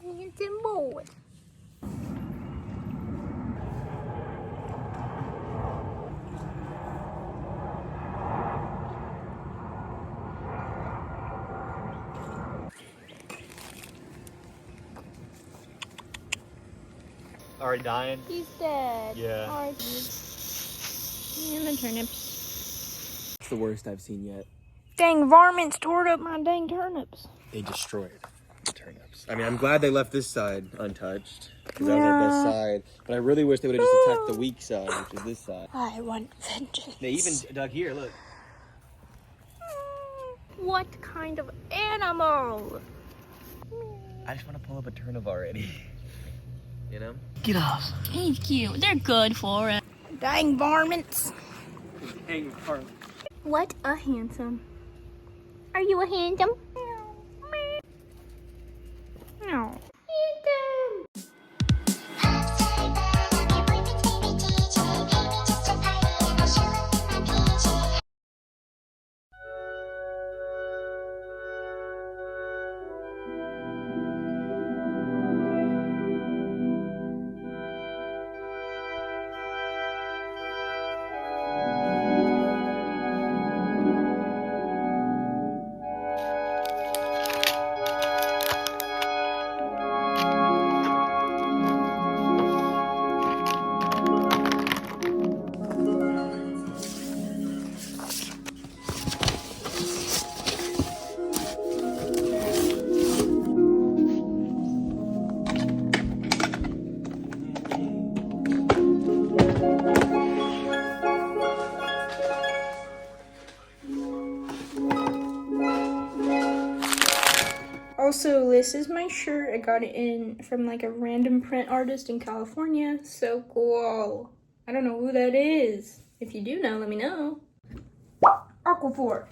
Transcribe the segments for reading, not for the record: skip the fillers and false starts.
Handsome boy. Already dying? He's dead. Yeah. And the turnips. It's the worst I've seen yet. Dang varmints tore up my dang turnips. They destroyed the turnips. I mean, I'm glad they left this side untouched, because that was our best side. But I really wish they would have just attacked the weak side, which is this side. I want vengeance. They even dug here, look. What kind of animal? I just want to pull up a turnip already. You know? Get off. He's cute. They're good for it. Dang varmints. Dang varmints. What a handsome. Are you a handsome? No. Handsome. Also, this is my shirt. I got it in from like a random print artist in California. So cool. I don't know who that is. If you do know, let me know. Aquaphor.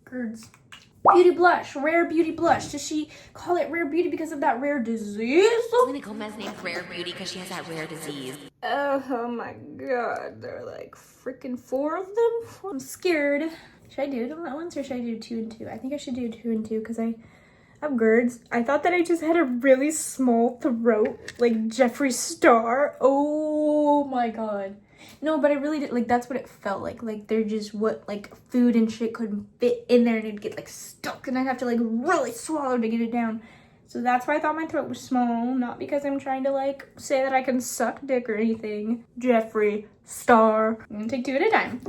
Girds. Beauty blush, rare beauty blush. Does she call it rare beauty because of that rare disease? Selena Gomez named Rare Beauty because she has that rare disease. Oh my god, there are like freaking 4 of them. I'm scared. Should I do them at once or should I do 2 and 2? I think I should do 2 and 2 because I have GERDs. I thought that I just had a really small throat, like Jeffree Star. Oh my god. No, but I really did, like, that's what it felt like. Like, they're just what, like, food and shit couldn't fit in there and it'd get, like, stuck and I'd have to, like, really swallow to get it down. So that's why I thought my throat was small, not because I'm trying to, like, say that I can suck dick or anything. Jeffree Star. I'm gonna take 2 at a time.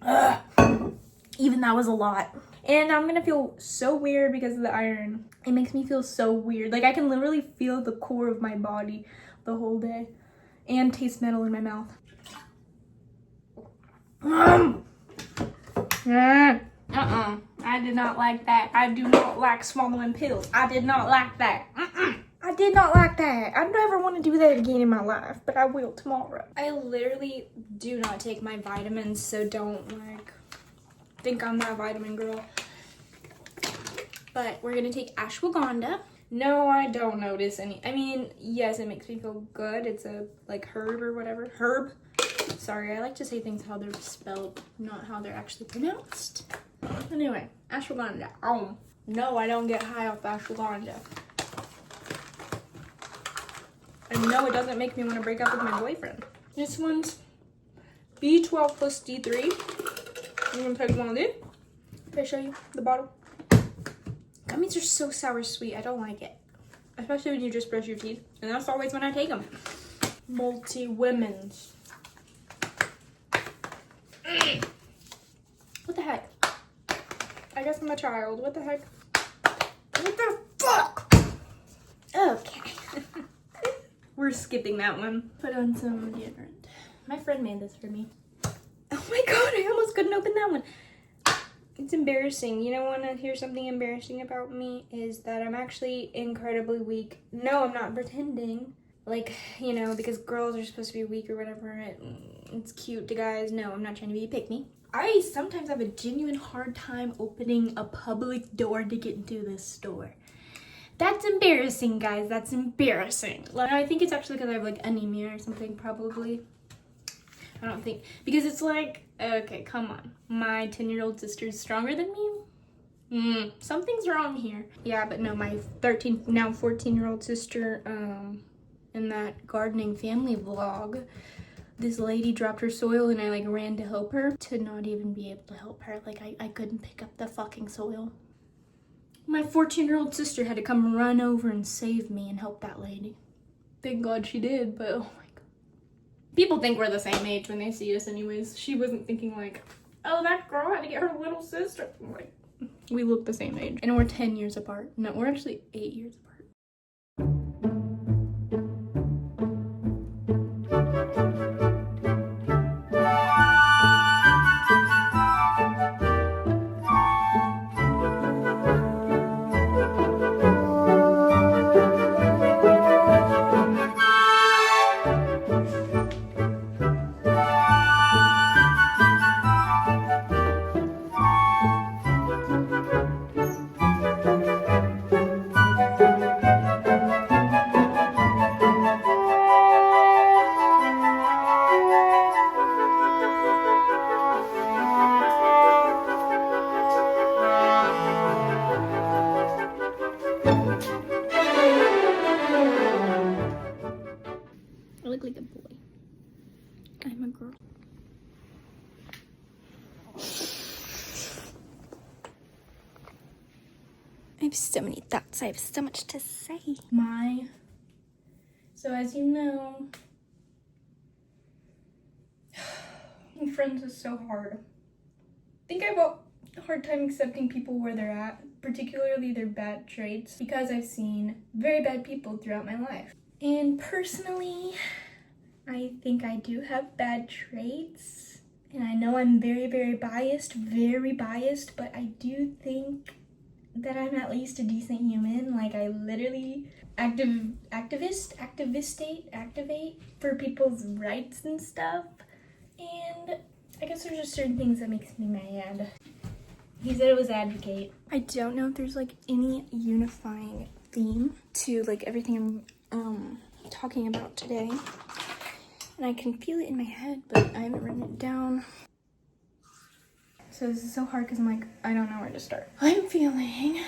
Ugh. Even that was a lot. And I'm gonna feel so weird because of the iron. It makes me feel so weird. Like, I can literally feel the core of my body the whole day. And taste metal in my mouth. I did not like that. I do not like swallowing pills. I did not like that. I did not like that. I never want to do that again in my life, but I will tomorrow. I literally do not take my vitamins, so don't like think I'm that vitamin girl. But we're gonna take ashwagandha. No, I don't notice any. I mean, yes, it makes me feel good. It's a like herb or whatever. Herb. Sorry, I like to say things how they're spelled, not how they're actually pronounced. Anyway, ashwagandha. No, I don't get high off ashwagandha. And no, it doesn't make me want to break up with my boyfriend. This one's B12 plus D3. I'm gonna take one of these. Can I show you the bottle? Gummies are so sour sweet. I don't like it. Especially when you just brush your teeth. And that's always when I take them. Multi-women's. What the heck? I guess I'm a child. What the heck? What the fuck? Okay. We're skipping that one. Put on some deodorant. My friend made this for me. Oh my god, I almost couldn't open that one. It's embarrassing. You know, want to hear something embarrassing about me is that I'm actually incredibly weak. No, I'm not pretending. Like, you know, because girls are supposed to be weak or whatever. It's cute to guys. No, I'm not trying to be a pick-me. I sometimes have a genuine hard time opening a public door to get into this store. That's embarrassing, guys. That's embarrassing. Like, I think it's actually because I have, like, anemia or something, probably. I don't think, because it's like, okay, come on. My 10-year-old sister's stronger than me. Something's wrong here. Yeah, but no, my 13, now 14-year-old sister, in that gardening family vlog, this lady dropped her soil and I like ran to help her, to not even be able to help her. Like I couldn't pick up the fucking soil. My 14-year-old sister had to come run over and save me and help that lady. Thank God she did, but oh my God. People think we're the same age when they see us anyways. She wasn't thinking like, oh, that girl had to get her little sister. Like, we look the same age. And we're 10 years apart. No, we're actually 8 years apart. I look like a boy. I'm a girl. I have so many thoughts. I have so much to say. So as you know, being friends is so hard. I think I have a hard time accepting people where they're at, particularly their bad traits, because I've seen very bad people throughout my life. And personally, I think I do have bad traits. And I know I'm very, very biased, but I do think that I'm at least a decent human. Like, I literally activate for people's rights and stuff. And I guess there's just certain things that makes me mad. He said it was advocate. I don't know if there's like any unifying theme to like everything I'm talking about today. And I can feel it in my head, but I haven't written it down. So this is so hard because I'm like, I don't know where to start. I am feeling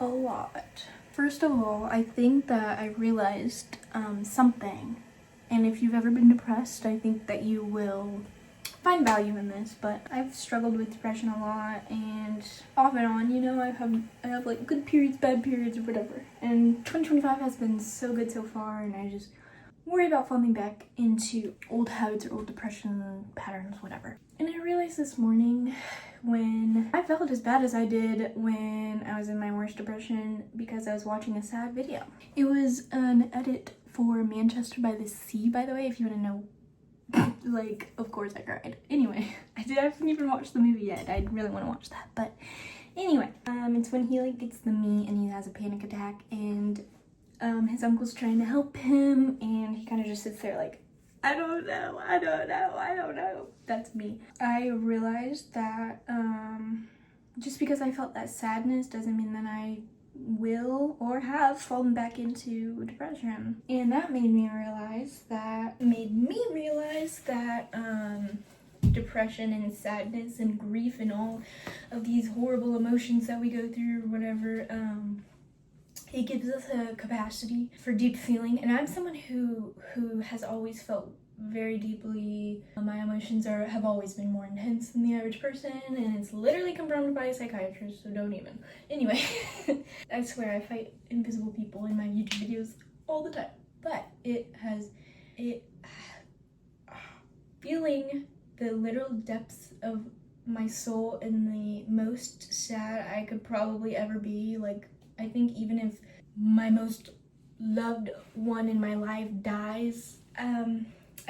a lot. First of all, I think that I realized something. And if you've ever been depressed, I think that you will find value in this. But I've struggled with depression a lot, and off and on, you know, I have like good periods, bad periods, or whatever. And 2025 has been so good so far, and I just worry about falling back into old habits or old depression patterns, whatever. And I realized this morning when I felt as bad as I did when I was in my worst depression because I was watching a sad video. It was an edit for Manchester by the Sea, by the way, if you want to know. Like, of course I cried. Anyway, I haven't even watched the movie yet. I really want to watch that, but anyway, it's when he like gets the me and he has a panic attack, and his uncle's trying to help him, and he kind of just sits there like, I don't know. That's me. I realized that just because I felt that sadness doesn't mean that I will or have fallen back into depression. And that made me realize that depression and sadness and grief and all of these horrible emotions that we go through, whatever, it gives us a capacity for deep feeling. And I'm someone who has always felt very deeply. My emotions have always been more intense than the average person, and it's literally confirmed by a psychiatrist, so don't even. Anyway, I swear I fight invisible people in my YouTube videos all the time, but feeling the literal depths of my soul in the most sad I could probably ever be. Like, I think even if my most loved one in my life dies,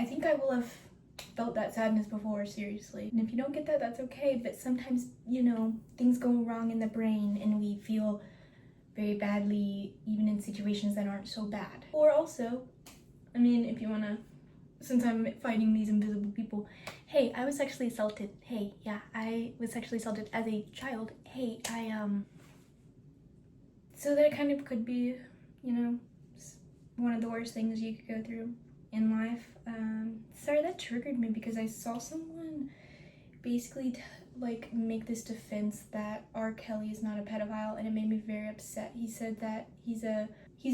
I think I will have felt that sadness before, seriously. And if you don't get that, that's okay, but sometimes, you know, things go wrong in the brain and we feel very badly even in situations that aren't so bad. Or also, I mean, if you wanna, since I'm fighting these invisible people, hey, I was sexually assaulted. Hey, yeah, I was sexually assaulted as a child. Hey, so that kind of could be, you know, one of the worst things you could go through in life. Sorry, that triggered me because I saw someone basically like make this defense that R. Kelly is not a pedophile, and it made me very upset. He said that he's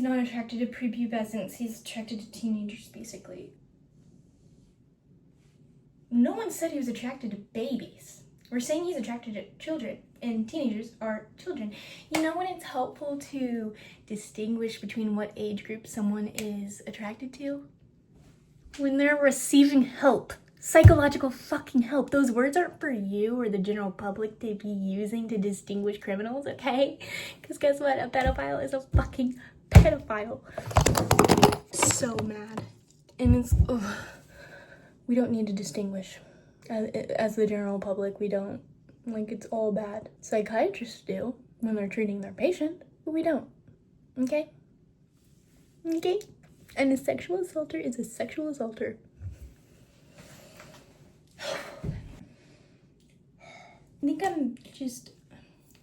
not attracted to prepubescents, he's attracted to teenagers, basically. No one said he was attracted to babies. We're saying he's attracted to children, and teenagers are children. You know when it's helpful to distinguish between what age group someone is attracted to? When they're receiving help. Psychological fucking help. Those words aren't for you or the general public to be using to distinguish criminals, okay? Because guess what? A pedophile is a fucking pedophile. So mad. And it's, ugh. We don't need to distinguish. As the general public, we don't. Like, it's all bad. Psychiatrists do when they're treating their patient, but we don't. Okay? Okay? And a sexual assaulter is a sexual assaulter. I think I'm just,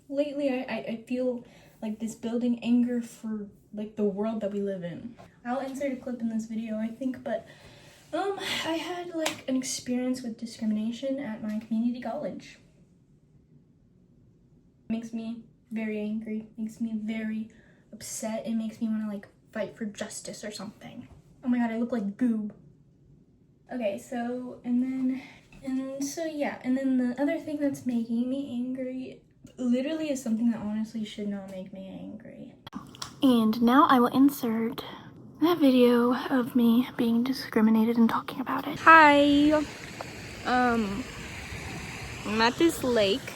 lately I feel like this building anger for like the world that we live in. I'll insert a clip in this video, I think, but I had like an experience with discrimination at my community college. It makes me very angry, makes me very upset, it makes me want to like fight for justice or something. Oh my god, I look like Goob. Okay, so, and then the other thing that's making me angry literally is something that honestly should not make me angry. And now I will insert that video of me being discriminated and talking about it. Hi! I'm at this lake,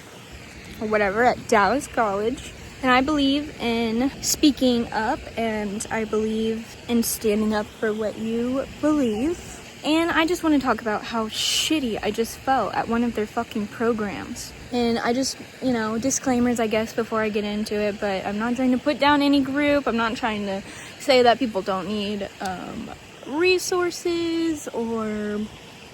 or whatever, at Dallas College. And I believe in speaking up, and I believe in standing up for what you believe. And I just want to talk about how shitty I just felt at one of their fucking programs. And I just, you know, disclaimers, I guess, before I get into it, but I'm not trying to put down any group. I'm not trying to say that people don't need resources or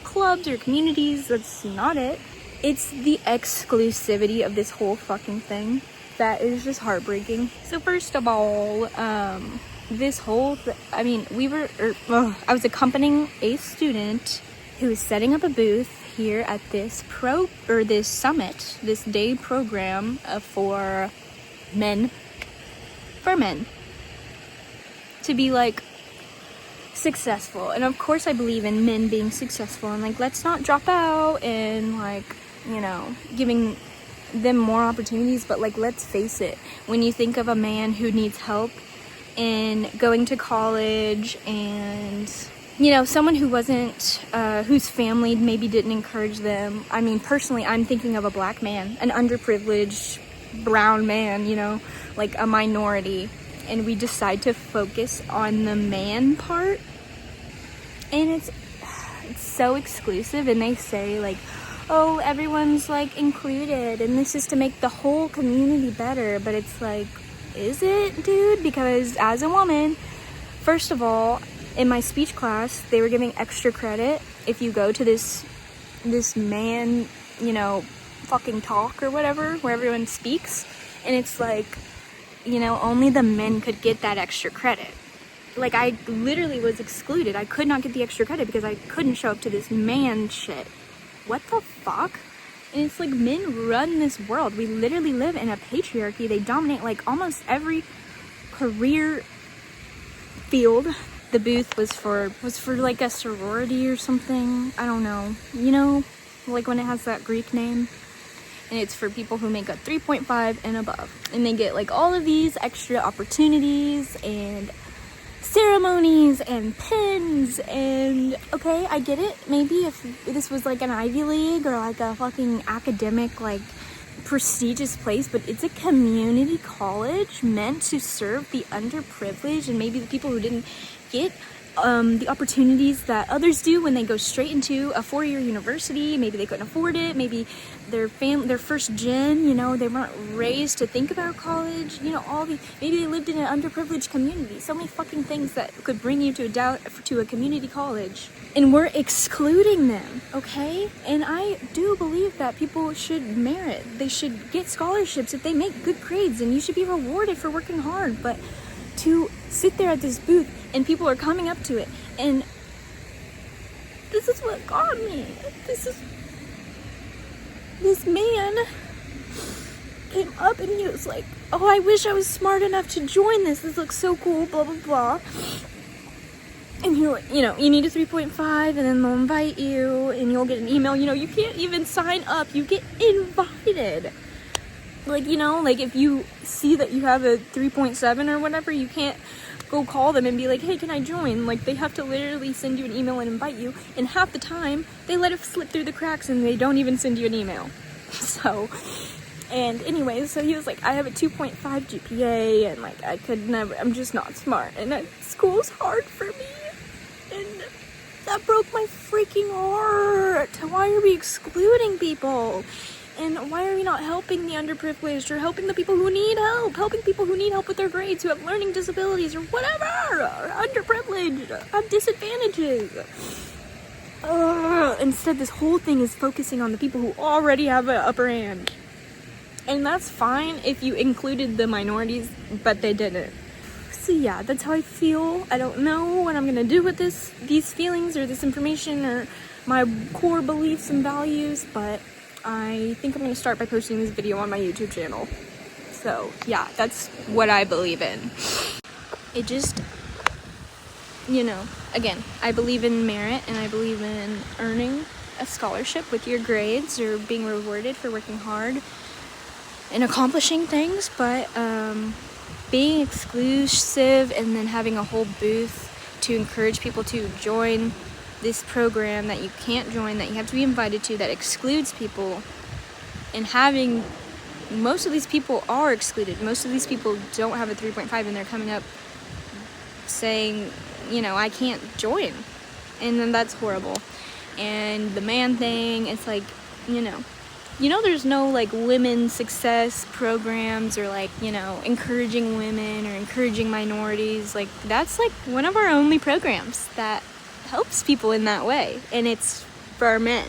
clubs or communities. That's not it. It's the exclusivity of this whole fucking thing that is just heartbreaking. So first of all, this whole I was accompanying a student who was setting up a booth here at this summit, this day program for men to be like successful. And of course I believe in men being successful, and like, let's not drop out and like, you know, giving them more opportunities. But like, let's face it, when you think of a man who needs help in going to college, and you know, someone who wasn't whose family maybe didn't encourage them. I mean, personally, I'm thinking of a black man, an underprivileged brown man, you know, like a minority, and we decide to focus on the man part, and it's so exclusive. And they say like, oh, everyone's like included, and this is to make the whole community better. But it's like, is it, dude? Because as a woman, first of all, in my speech class, they were giving extra credit if you go to this man, you know, fucking talk or whatever, where everyone speaks, and it's like, you know, only the men could get that extra credit. Like, I literally was excluded. I could not get the extra credit because I couldn't show up to this man shit. What the fuck? And it's like, men run this world. We literally live in a patriarchy. They dominate like almost every career field. The booth was for like a sorority or something. I don't know. You know, like when it has that Greek name. And it's for people who make a 3.5 and above. And they get like all of these extra opportunities and ceremonies and pins, and okay, I get it. Maybe if this was like an Ivy League or like a fucking academic, like prestigious place, but it's a community college meant to serve the underprivileged and maybe the people who didn't get the opportunities that others do when they go straight into a 4-year university. Maybe they couldn't afford it. Maybe their first gen, you know, they weren't raised to think about college. You know, maybe they lived in an underprivileged community. So many fucking things that could bring you to a community college, and we're excluding them. Okay, and I do believe that people should merit. They should get scholarships if they make good grades, and you should be rewarded for working hard. But to sit there at this booth and people are coming up to it, and this is what got me. this man came up and he was like, oh, I wish I was smart enough to join this. This looks so cool, blah, blah, blah. And you're like, you know, you need a 3.5 and then they'll invite you and you'll get an email. You know, you can't even sign up. You get invited. Like, you know, like if you see that you have a 3.7 or whatever, you can't go call them and be like, hey, can I join? Like, they have to literally send you an email and invite you. And half the time, they let it slip through the cracks and they don't even send you an email. So, and anyways, so he was like, I have a 2.5 GPA and like I could never, I'm just not smart. And school's hard for me. And that broke my freaking heart. Why are we excluding people? And why are we not helping the underprivileged or helping the people who need help? Helping people who need help with their grades, who have learning disabilities or whatever, or underprivileged, have disadvantages. Instead, this whole thing is focusing on the people who already have an upper hand. And that's fine if you included the minorities, but they didn't. So yeah, that's how I feel. I don't know what I'm gonna do with these feelings or this information or my core beliefs and values, but I think I'm gonna start by posting this video on my YouTube channel. So yeah, that's what I believe in. It just, you know, again, I believe in merit and I believe in earning a scholarship with your grades or being rewarded for working hard and accomplishing things, but being exclusive and then having a whole booth to encourage people to join this program that you can't join, that you have to be invited to, that excludes people, and having most of these people are excluded. Most of these people don't have a 3.5 and they're coming up saying, you know, I can't join, and then that's horrible. And the man thing, it's like, you know, there's no like women's success programs or like, you know, encouraging women or encouraging minorities. Like, that's like one of our only programs that helps people in that way, and it's for men.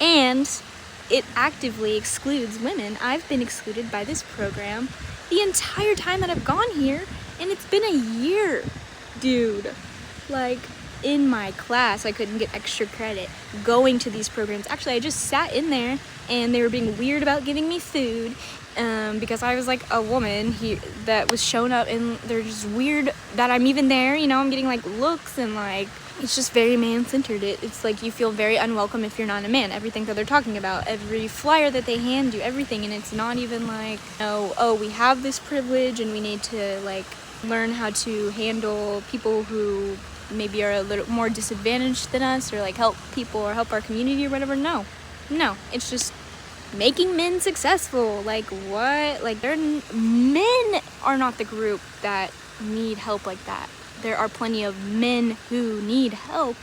And it actively excludes women. I've been excluded by this program the entire time that I've gone here, and it's been a year, dude. Like, in my class, I couldn't get extra credit going to these programs. Actually, I just sat in there and they were being weird about giving me food because I was like a woman that was shown up, and they're just weird that I'm even there. You know, I'm getting like looks, and like it's just very man-centered. It's like you feel very unwelcome if you're not a man. Everything that they're talking about, every flyer that they hand you, everything, and it's not even like, oh, we have this privilege and we need to like learn how to handle people who maybe are a little more disadvantaged than us, or like help people or help our community or whatever. No, it's just making men successful. Like, what? Like, men are not the group that need help like that. There are plenty of men who need help,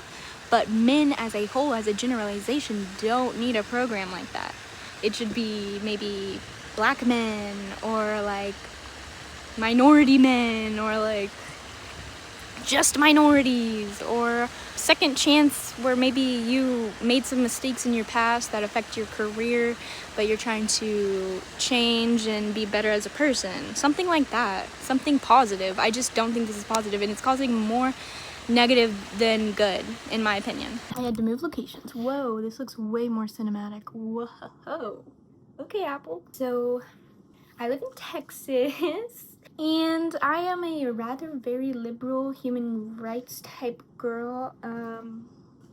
but men as a whole, as a generalization, don't need a program like that. It should be maybe black men or like minority men or like just minorities, or second chance where maybe you made some mistakes in your past that affect your career, but you're trying to change and be better as a person. Something like that. Something positive. I just don't think this is positive, and it's causing more negative than good, in my opinion. I had to move locations. Whoa, this looks way more cinematic. Whoa. Okay, Apple. So, I live in Texas. And I am a rather very liberal human rights type girl, and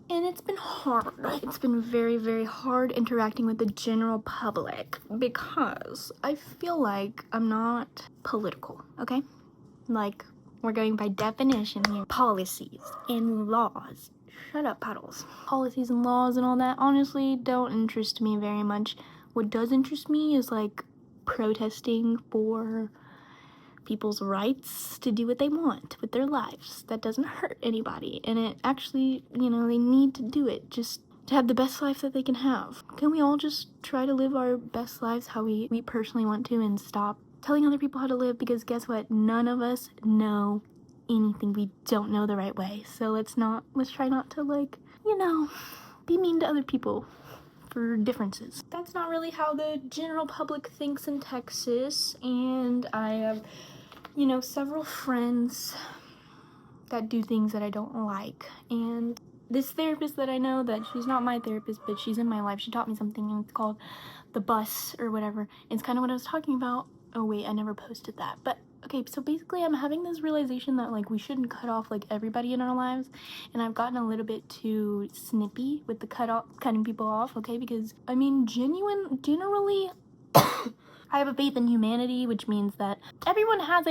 it's been hard. It's been very, very hard interacting with the general public because I feel like I'm not political, okay? Like, we're going by definition here. Policies and laws. Shut up, Puddles. Policies and laws and all that honestly don't interest me very much. What does interest me is like protesting for people's rights to do what they want with their lives that doesn't hurt anybody, and it actually, you know, they need to do it just to have the best life that they can have. Can we all just try to live our best lives how we personally want to, and stop telling other people how to live? Because guess what, none of us know anything. We don't know the right way, so let's try not to, like, you know, be mean to other people for differences. That's not really how the general public thinks in Texas, and I have, you know, several friends that do things that I don't like, and this therapist that I know, that she's not my therapist, but she's in my life, she taught me something, and it's called the bus or whatever. It's kind of what I was talking about. Oh wait, I never posted that. But okay, so basically I'm having this realization that like we shouldn't cut off like everybody in our lives, and I've gotten a little bit too snippy with the cutting people off, okay? Because I mean, generally I have a faith in humanity, which means that everyone has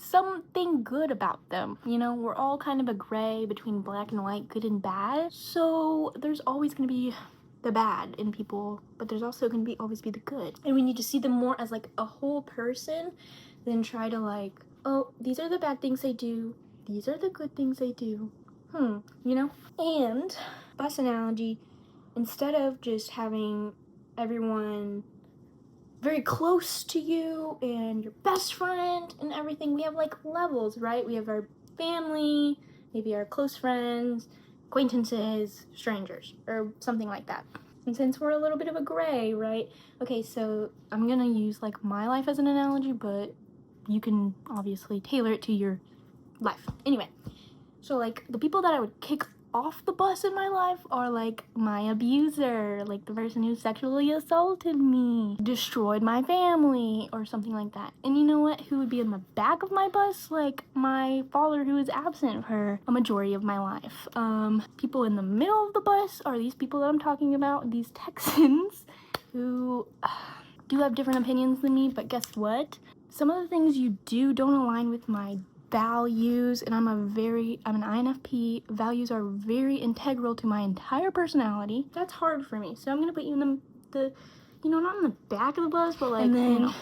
something good about them. You know, we're all kind of a gray between black and white, good and bad. So there's always gonna be the bad in people, but there's also gonna always be the good. And we need to see them more as like a whole person than try to like, oh, these are the bad things they do, these are the good things they do. You know? And bus analogy, instead of just having everyone very close to you and your best friend and everything, we have like levels, right? We have our family, maybe our close friends, acquaintances, strangers, or something like that. And since we're a little bit of a gray, right? Okay, so I'm gonna use like my life as an analogy, but you can obviously tailor it to your life. Anyway, so like the people that I would kick off the bus in my life are like my abuser, like the person who sexually assaulted me, destroyed my family, or something like that. And you know what? Who would be in the back of my bus? Like my father, who is absent for a majority of my life. People in the middle of the bus are these people that I'm talking about, these Texans who do have different opinions than me, but guess what? Some of the things you do don't align with my values, and I'm an INFP. Values are very integral to my entire personality. That's hard for me, so I'm gonna put you in the you know, not in the back of the bus, but like, and then, you know,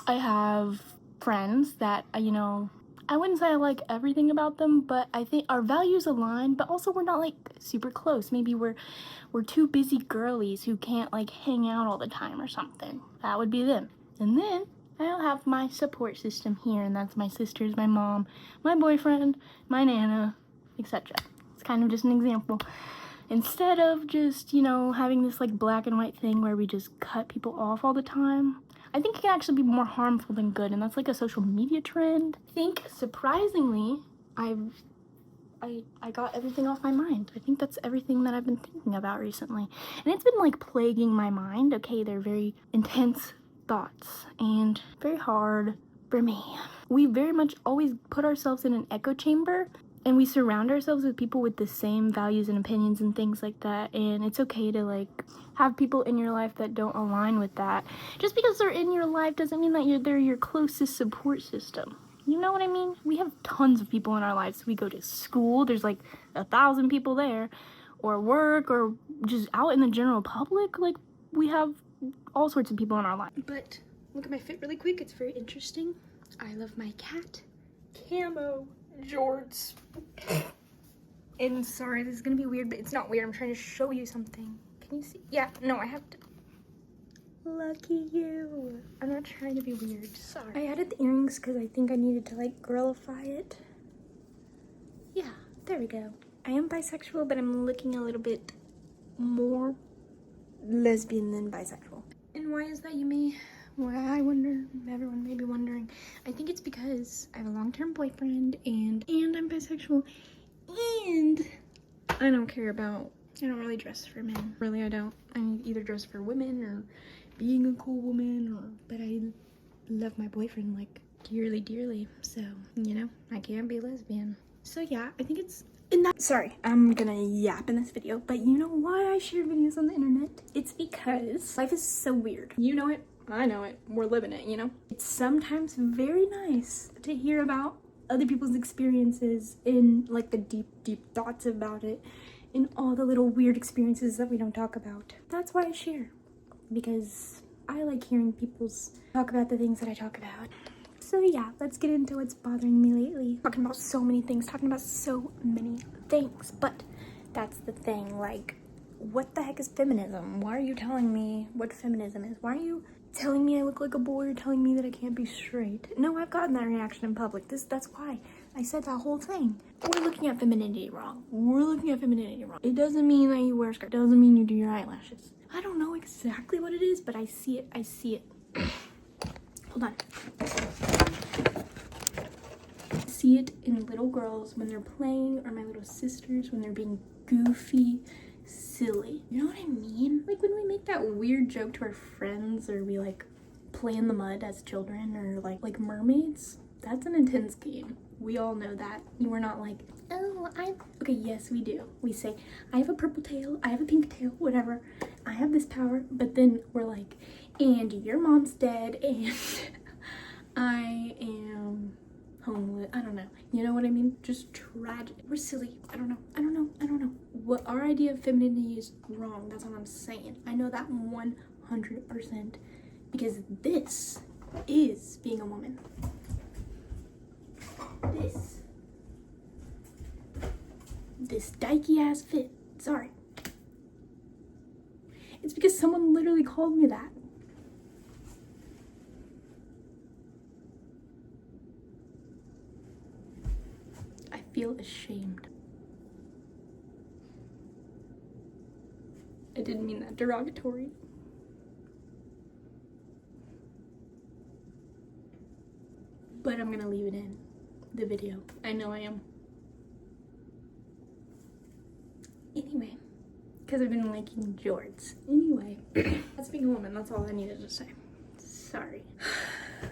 I have friends that, you know, I wouldn't say I like everything about them, but I think our values align, but also we're not like super close. Maybe we're two busy girlies who can't like hang out all the time or something. That would be them. And then I'll have my support system here, and that's my sisters, my mom, my boyfriend, my nana, etc. It's kind of just an example. Instead of just, you know, having this like black and white thing where we just cut people off all the time, I think it can actually be more harmful than good, and that's like a social media trend. I think surprisingly, I got everything off my mind. I think that's everything that I've been thinking about recently. And it's been like plaguing my mind. Okay, they're very intense thoughts and very hard for me. We very much always put ourselves in an echo chamber, and we surround ourselves with people with the same values and opinions and things like that. And it's okay to like have people in your life that don't align with that. Just because they're in your life doesn't mean that they're your closest support system. You know what I mean? We have tons of people in our lives. We go to school, there's like 1,000 people there, or work, or just out in the general public. Like, we have all sorts of people in our life. But look at my fit really quick. It's very interesting. I love my cat. Camo jorts. And sorry, this is gonna be weird, but it's not weird. I'm trying to show you something. Can you see? Yeah, no, I have to. Lucky you. I'm not trying to be weird. Sorry. I added the earrings because I think I needed to like girlify it. Yeah, there we go. I am bisexual, but I'm looking a little bit more lesbian than bisexual. And why is that, you may? Why, I wonder. Everyone may be wondering. I think it's because I have a long-term boyfriend, and I'm bisexual, and I don't really dress for men. Really, I don't. I either dress for women or being a cool woman, but I love my boyfriend like dearly, dearly. So, you know, I can't be lesbian. So yeah, I think it's sorry, I'm gonna yap in this video, but you know why I share videos on the internet? It's because life is so weird. You know it, I know it, we're living it, you know? It's sometimes very nice to hear about other people's experiences and like the deep, deep thoughts about it and all the little weird experiences that we don't talk about. That's why I share, because I like hearing people's talk about the things that I talk about. So yeah, let's get into what's bothering me lately. Talking about so many things, but that's the thing, like, what the heck is feminism? Why are you telling me what feminism is? Why are you telling me I look like a boy or telling me that I can't be straight? No, I've gotten that reaction in public. That's why I said that whole thing. We're looking at femininity wrong. It doesn't mean that you wear a skirt. It doesn't mean you do your eyelashes. I don't know exactly what it is, but I see it. Hold on. I see it in little girls when they're playing, or my little sisters when they're being goofy, silly. You know what I mean? Like when we make that weird joke to our friends, or we like play in the mud as children, or like mermaids. That's an intense game. We all know that. We're not like, oh, okay, yes, we do. We say, I have a purple tail, I have a pink tail, whatever. I have this power, but then we're like, and your mom's dead, and I am homeless. I don't know. You know what I mean? Just tragic. We're silly. I don't know. What our idea of femininity is wrong. That's what I'm saying. I know that 100%, because this is being a woman. This dykey ass fit. Sorry. It's because someone literally called me that. I feel ashamed. I didn't mean that derogatory. But I'm gonna leave it in the video. I know I am. Anyway, because I've been liking jorts. Anyway, that's being a woman. That's all I needed to say. Sorry. I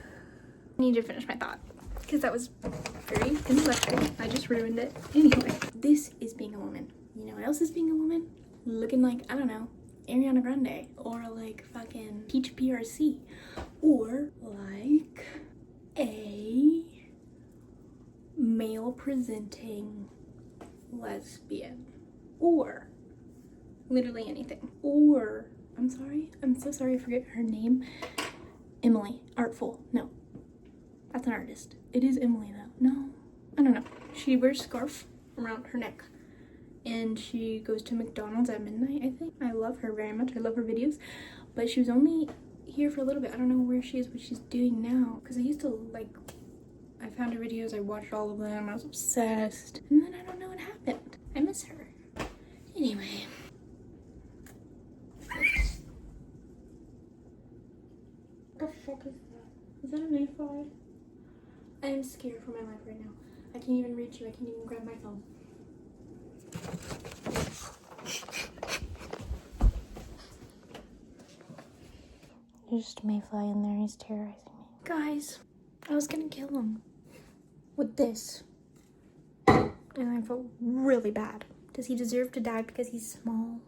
need to finish my thought, because that was very intellectual. I just ruined it. Anyway, this is being a woman. You know what else is being a woman? Looking like, I don't know, Ariana Grande, or like fucking Peach PRC, or like a male presenting lesbian, or literally anything. Or, I'm so sorry, I forget her name. Emily Artful. No, that's an artist. It is Emily though. No, I don't know. She wears a scarf around her neck, and she goes to McDonald's at midnight, I think. I love her very much. I love her videos, but she was only here for a little bit. I don't know where she is, what she's doing now, because I used to like, I found her videos, I watched all of them, I was obsessed, and then I don't know what happened. I miss her. Anyway. What the fuck is that? Is that a mayfly? I am scared for my life right now. I can't even reach you. I can't even grab my phone. There's just a mayfly in there. He's terrorizing me. Guys, I was gonna kill him with this, and I felt really bad. Does he deserve to die because he's small?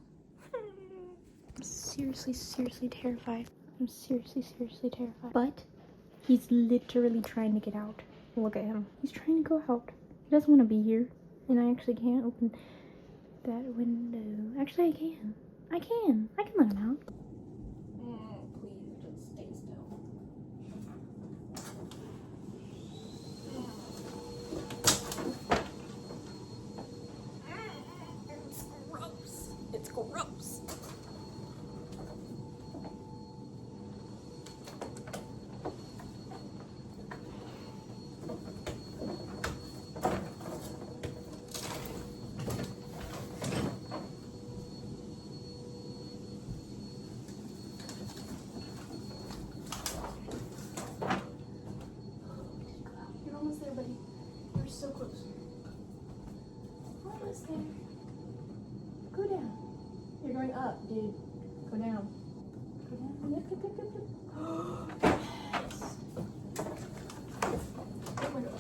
I'm seriously terrified. I'm seriously terrified. But he's literally trying to get out. Look at him. He's trying to go out. He doesn't want to be here. And I actually can't open that window. Actually, I can. I can let him out. Please, just stay still. It's gross. It's gross. So close. Almost there. Go down. You're going up, dude. Go down. Go down. Yep. Yes. Oh my God.